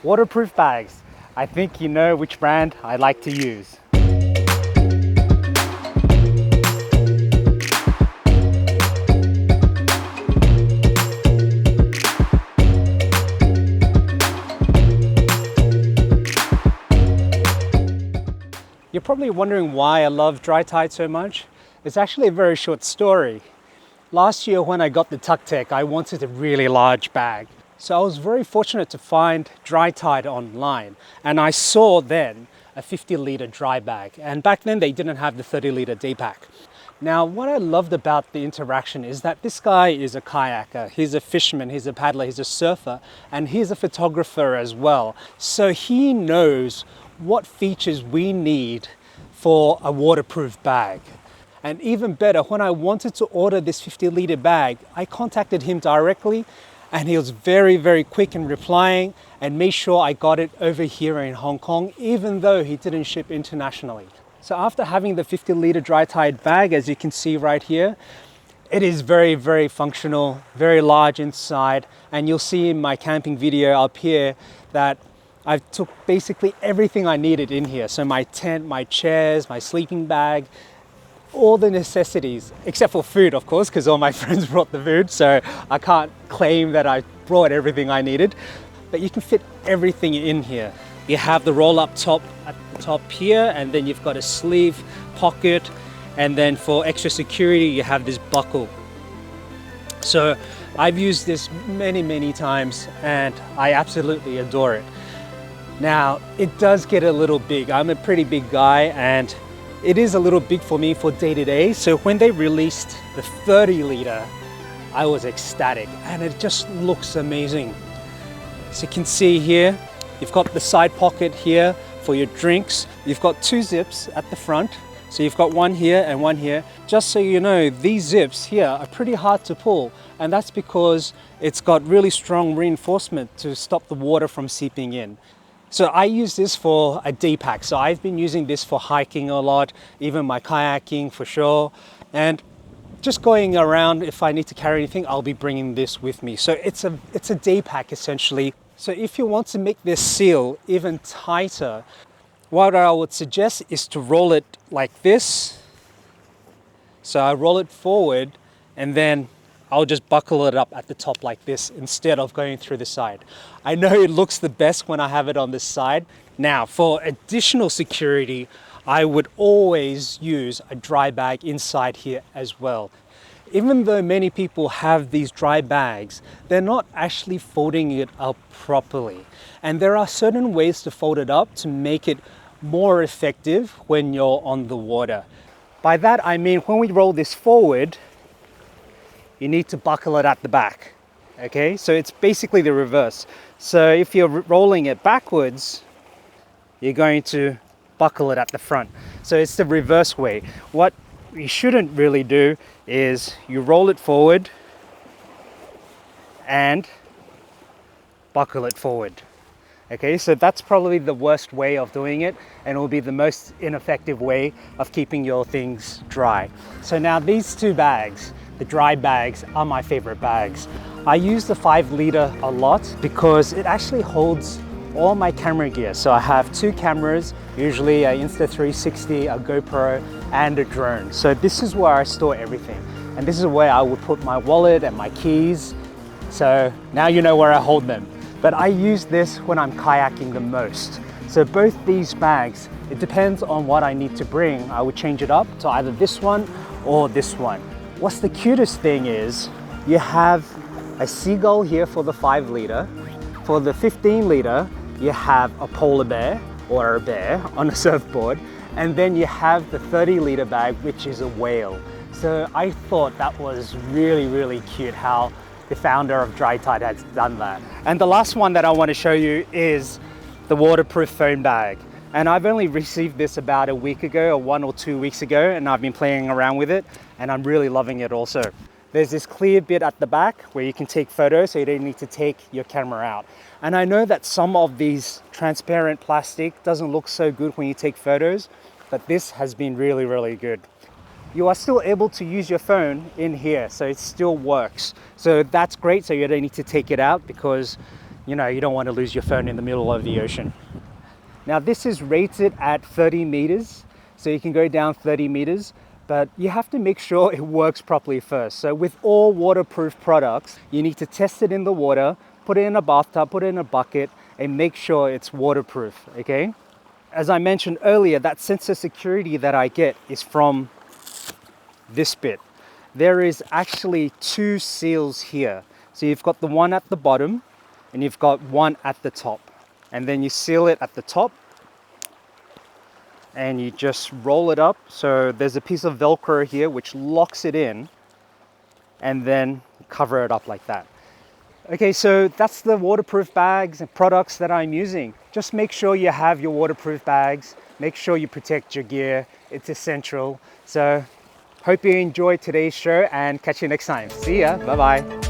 Waterproof bags. I think you know which brand I like to use. You're probably wondering why I love DryTide so much. It's actually a very short story. Last year when I got the TukTech, I wanted a really large bag. So I was very fortunate to find DryTide online, and I saw then a 50-litre dry bag. And back then they didn't have the 30-litre D-pack. Now, what I loved about the interaction is that this guy is a kayaker, he's a fisherman, he's a paddler, he's a surfer, and he's a photographer as well. So he knows what features we need for a waterproof bag. And even better, when I wanted to order this 50-litre bag, I contacted him directly, and he was very, very quick in replying and made sure I got it over here in Hong Kong, even though he didn't ship internationally. So after having the 50-litre DryTide bag, as you can see right here, it is very, very functional, very large inside. And you'll see in my camping video up here that I took basically everything I needed in here. So my tent, my chairs, my sleeping bag, all the necessities, except for food, of course, because all my friends brought the food, so I can't claim that I brought everything I needed, but you can fit everything in here. You have the roll-up top at the top here, and then you've got a sleeve pocket, and then for extra security, you have this buckle. So I've used this many times, and I absolutely adore it. Now, it does get a little big. I'm a pretty big guy, and it is a little big for me for day-to-day. So when they released the 30-litre, I was ecstatic, and it just looks amazing. So you can see here, you've got the side pocket here for your drinks. You've got two zips at the front. So you've got one here and one here. Just so you know, these zips here are pretty hard to pull, and that's because it's got really strong reinforcement to stop the water from seeping in. So I use this for a D-pack. So I've been using this for hiking a lot, even my kayaking for sure. And just going around, if I need to carry anything, I'll be bringing this with me. So it's a D-pack essentially. So if you want to make this seal even tighter, what I would suggest is to roll it like this. So I roll it forward, and then I'll just buckle it up at the top like this instead of going through the side. I know it looks the best when I have it on this side. Now, for additional security, I would always use a dry bag inside here as well. Even though many people have these dry bags, they're not actually folding it up properly. And there are certain ways to fold it up to make it more effective when you're on the water. By that, I mean when we roll this forward, you need to buckle it at the back, okay? So it's basically the reverse. So if you're rolling it backwards, you're going to buckle it at the front. So it's the reverse way. What you shouldn't really do is you roll it forward and buckle it forward. Okay, so that's probably the worst way of doing it, and it will be the most ineffective way of keeping your things dry. So now these two bags, the dry bags, are my favorite bags. I use the 5-litre a lot because it actually holds all my camera gear. So I have two cameras, usually an Insta360, a GoPro, and a drone. So this is where I store everything. And this is where I would put my wallet and my keys. So now you know where I hold them. But I use this when I'm kayaking the most. So both these bags, it depends on what I need to bring. I would change it up to either this one or this one. What's the cutest thing is you have a seagull here for the 5-litre. For the 15-litre, you have a polar bear or a bear on a surfboard. And then you have the 30-litre bag, which is a whale. So I thought that was really cute how the founder of DryTide has done that. And the last one that I want to show you is the waterproof phone bag. And I've only received this about a week ago, or 1 or 2 weeks ago, and I've been playing around with it, and I'm really loving it also. There's this clear bit at the back where you can take photos, so you don't need to take your camera out. And I know that some of these transparent plastic doesn't look so good when you take photos, but this has been really good. You are still able to use your phone in here, so it still works. So that's great, so you don't need to take it out because you know, you don't want to lose your phone in the middle of the ocean. Now this is rated at 30 meters, so you can go down 30 meters, but you have to make sure it works properly first. So with all waterproof products, you need to test it in the water, put it in a bathtub, put it in a bucket, and make sure it's waterproof, okay? As I mentioned earlier, that sense of security that I get is from this bit. There is actually 2 seals here. So you've got the one at the bottom and you've got one at the top. And then you seal it at the top and you just roll it up. So there's a piece of Velcro here which locks it in, and then cover it up like that. Okay, so that's the waterproof bags and products that I'm using. Just make sure you have your waterproof bags. Make sure you protect your gear. It's essential. So hope you enjoyed today's show and catch you next time. See ya. Bye-bye.